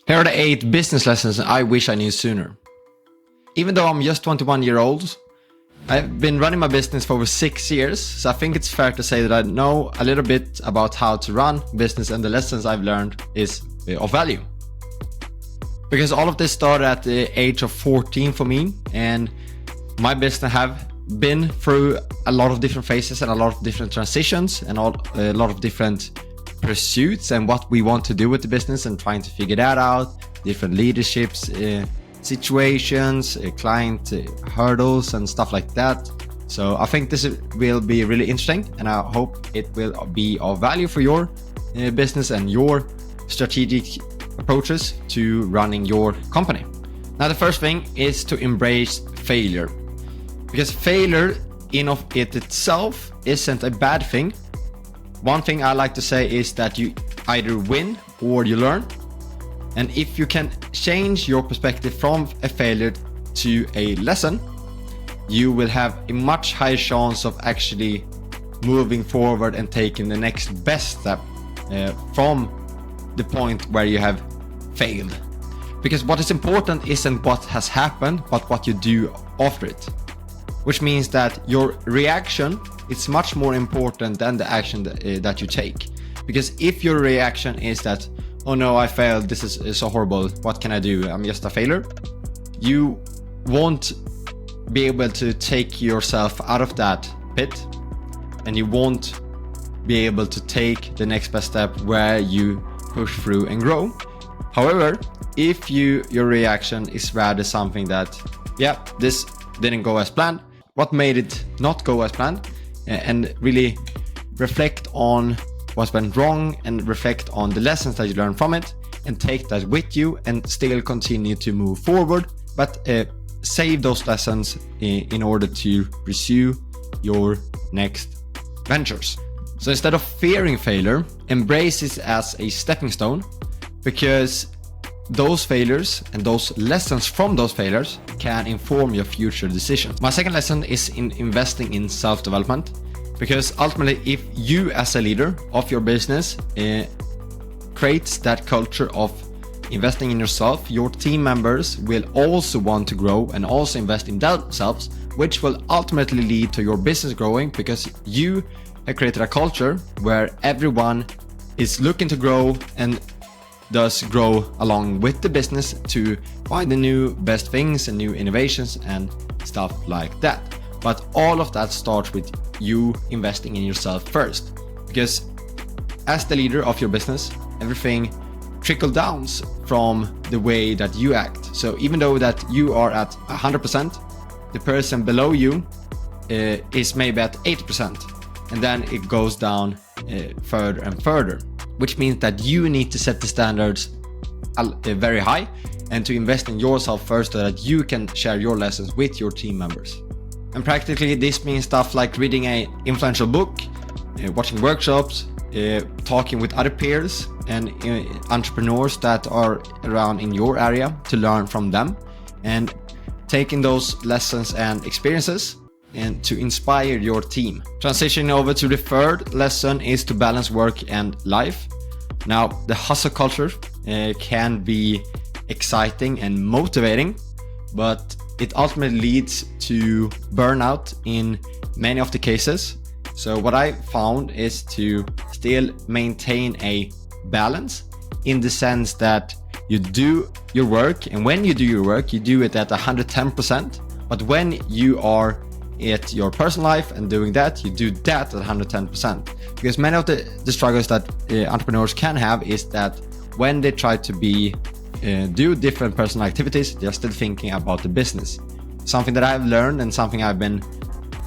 Here are the 8 business lessons I wish I knew sooner. Even though I'm just 21 years old, I've been running my business for over 6 years, so I think it's fair to say that I know a little bit about how to run business, and the lessons I've learned is of value. Because all of this started at the age of 14 for me, and my business have been through a lot of different phases and a lot of different transitions and a lot of different pursuits and what we want to do with the business and trying to figure that out, different leaderships, situations, client hurdles and stuff like that. So I think this will be really interesting, and I hope it will be of value for your business and your strategic approaches to running your company. Now, the first thing is to embrace failure, because failure in of it itself isn't a bad thing. One thing I like to say is that you either win or you learn. And if you can change your perspective from a failure to a lesson, you will have a much higher chance of actually moving forward and taking the next best step from the point where you have failed. Because what is important isn't what has happened, but what you do after it. Which means that your reaction is much more important than the action that you take. Because if your reaction is that, oh no, I failed, this is so horrible, what can I do, I'm just a failure, you won't be able to take yourself out of that pit, and you won't be able to take the next best step where you push through and grow. However, if your reaction is rather something that, yeah, this didn't go as planned, what made it not go as planned, and really reflect on what went wrong and reflect on the lessons that you learned from it, and take that with you and still continue to move forward, but save those lessons in order to pursue your next ventures. So instead of fearing failure, embrace it as a stepping stone, because those failures and those lessons from those failures can inform your future decisions. My second lesson is in investing in self-development, because ultimately, if you as a leader of your business creates that culture of investing in yourself, your team members will also want to grow and also invest in themselves, which will ultimately lead to your business growing, because you have created a culture where everyone is looking to grow and thus grow along with the business to find the new best things and new innovations and stuff like that. But all of that starts with you investing in yourself first, because as the leader of your business, everything trickle downs from the way that you act. So even though that you are at 100%, the person below you is maybe at 80%, and then it goes down further and further, which means that you need to set the standards very high and to invest in yourself first, so that you can share your lessons with your team members. And practically this means stuff like reading an influential book, watching workshops, talking with other peers and entrepreneurs that are around in your area to learn from them, and taking those lessons and experiences and to inspire your team. Transitioning over to the third lesson is to balance work and life. Now, the hustle culture can be exciting and motivating, but it ultimately leads to burnout in many of the cases. So what I found is to still maintain a balance, in the sense that you do your work, and when you do your work, you do it at 110%. But when you are at your personal life and doing that, you do that at 110%. Because many of the struggles that entrepreneurs can have is that when they try to do different personal activities, they're still thinking about the business. Something that I've learned and something I've been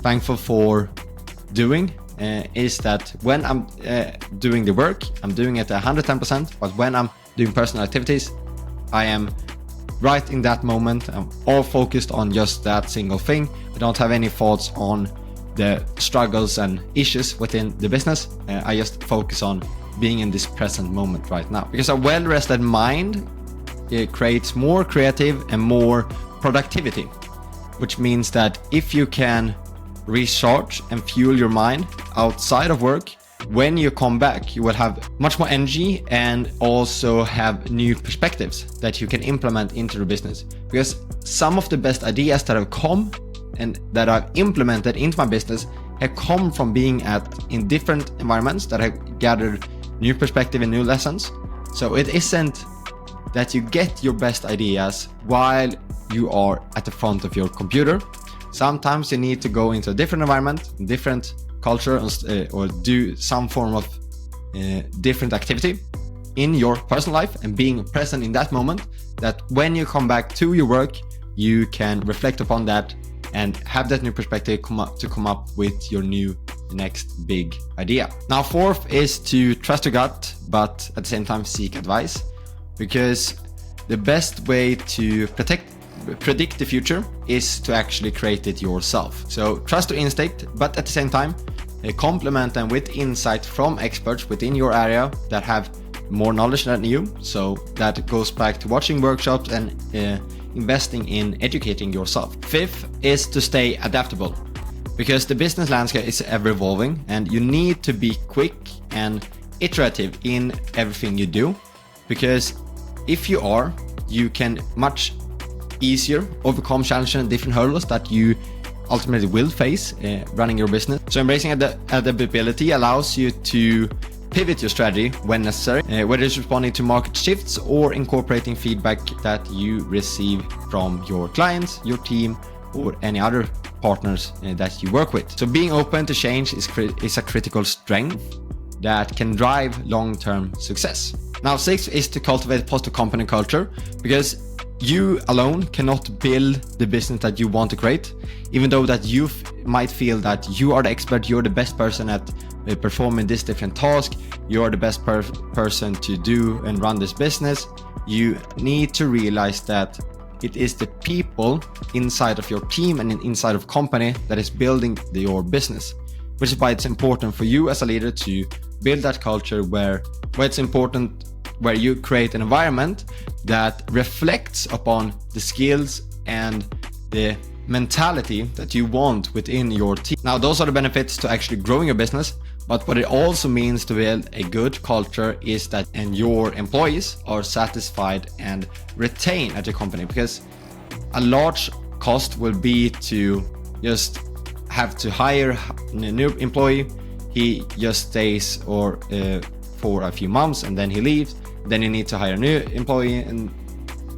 thankful for doing is that when I'm doing the work, I'm doing it at 110%, but when I'm doing personal activities, I am right in that moment. I'm all focused on just that single thing. I don't have any thoughts on the struggles and issues within the business. I just focus on being in this present moment right now. Because a well-rested mind, it creates more creative and more productivity, which means that if you can recharge and fuel your mind outside of work, when you come back, you will have much more energy and also have new perspectives that you can implement into the business. Because some of the best ideas that have come and that I've implemented into my business have come from being in different environments that have gathered new perspective and new lessons. So it isn't that you get your best ideas while you are at the front of your computer. Sometimes you need to go into a different environment, different culture, or do some form of different activity in your personal life, and being present in that moment, that when you come back to your work, you can reflect upon that and have that new perspective come up with your next big idea. Now, fourth is to trust your gut, but at the same time seek advice, because the best way to predict the future is to actually create it yourself. So trust your instinct, but at the same time complement them with insight from experts within your area that have more knowledge than you. So that goes back to watching workshops and investing in educating yourself. Fifth is to stay adaptable, because the business landscape is ever evolving and you need to be quick and iterative in everything you do, because if you are, you can much easier overcome challenges and different hurdles that you ultimately will face running your business. So embracing adaptability allows you to pivot your strategy when necessary, whether it's responding to market shifts or incorporating feedback that you receive from your clients, your team, or any other partners that you work with. So being open to change is a critical strength that can drive long-term success. Now, sixth is to cultivate positive company culture, because you alone cannot build the business that you want to create. Even though that you might feel that you are the expert, you're the best person at performing this different task, you're the best person to do and run this business, you need to realize that it is the people inside of your team and inside of company that is building your business, which is why it's important for you as a leader to build that culture where it's important, where you create an environment that reflects upon the skills and the mentality that you want within your team. Now, those are the benefits to actually growing your business, but what it also means to build a good culture is that your employees are satisfied and retained at your company, because a large cost will be to just have to hire a new employee. He just stays for a few months and then he leaves. Then you need to hire a new employee and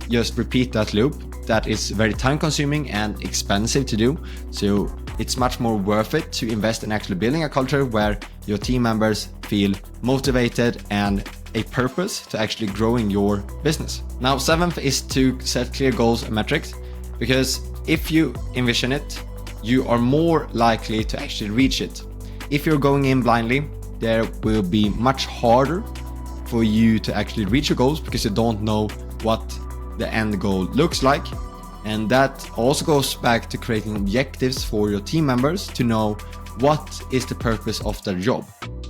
just repeat that loop. That is very time consuming and expensive to do. So it's much more worth it to invest in actually building a culture where your team members feel motivated and a purpose to actually growing your business. Now, seventh is to set clear goals and metrics, because if you envision it, you are more likely to actually reach it. If you're going in blindly, there will be much harder for you to actually reach your goals, because you don't know what the end goal looks like. And that also goes back to creating objectives for your team members to know what is the purpose of their job.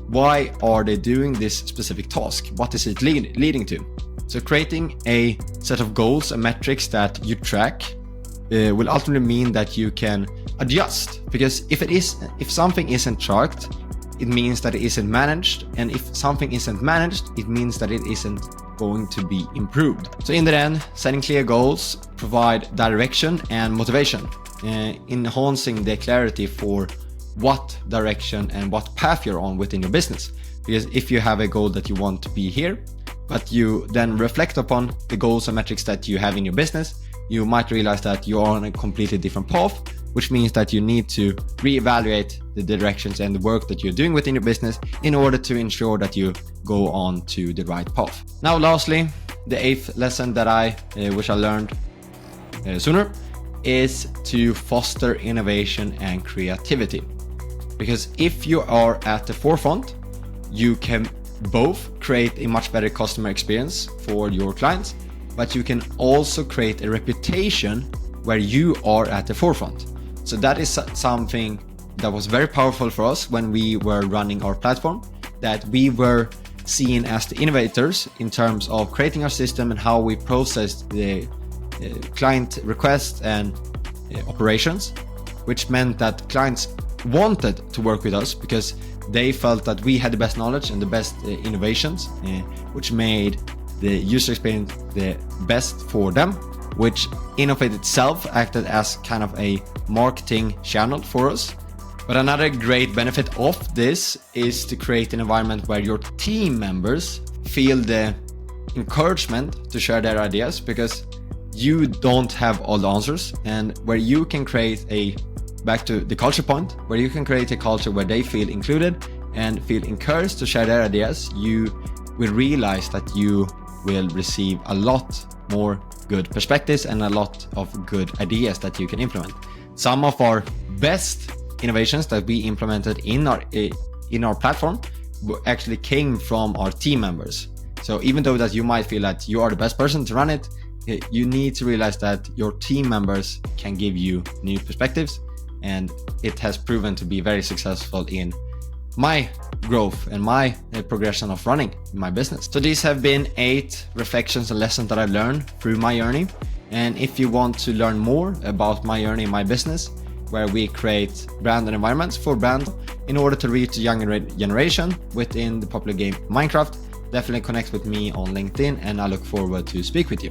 Why are they doing this specific task? What is it leading to? So creating a set of goals and metrics that you track will ultimately mean that you can adjust, because if something isn't tracked, it means that it isn't managed, and if something isn't managed, it means that it isn't going to be improved. So in the end, setting clear goals provide direction and motivation, enhancing the clarity for what direction and what path you're on within your business. Because if you have a goal that you want to be here, but you then reflect upon the goals and metrics that you have in your business, you might realize that you're on a completely different path, which means that you need to reevaluate the directions and the work that you're doing within your business in order to ensure that you go on to the right path. Now, lastly, the eighth lesson that I wish I learned sooner is to foster innovation and creativity. Because if you are at the forefront, you can both create a much better customer experience for your clients, but you can also create a reputation where you are at the forefront. So that is something that was very powerful for us when we were running our platform, that we were seen as the innovators in terms of creating our system and how we processed the client requests and operations, which meant that clients wanted to work with us because they felt that we had the best knowledge and the best innovations, which made the user experience the best for them, which in of it itself acted as kind of a marketing channel for us. But another great benefit of this is to create an environment where your team members feel the encouragement to share their ideas, because you don't have all the answers, and where you can create back to the culture point, where you can create a culture where they feel included and feel encouraged to share their ideas, you will realize that you will receive a lot more good perspectives and a lot of good ideas that you can implement. Some of our best innovations that we implemented in our platform actually came from our team members. So even though that you might feel that you are the best person to run it, you need to realize that your team members can give you new perspectives, and it has proven to be very successful in my growth and my progression of running my business. So these have been 8 reflections and lessons that I've learned through my journey. And if you want to learn more about my journey in my business, where we create brand and environments for brand in order to reach the younger generation within the popular game Minecraft, definitely connect with me on LinkedIn, and I look forward to speak with you.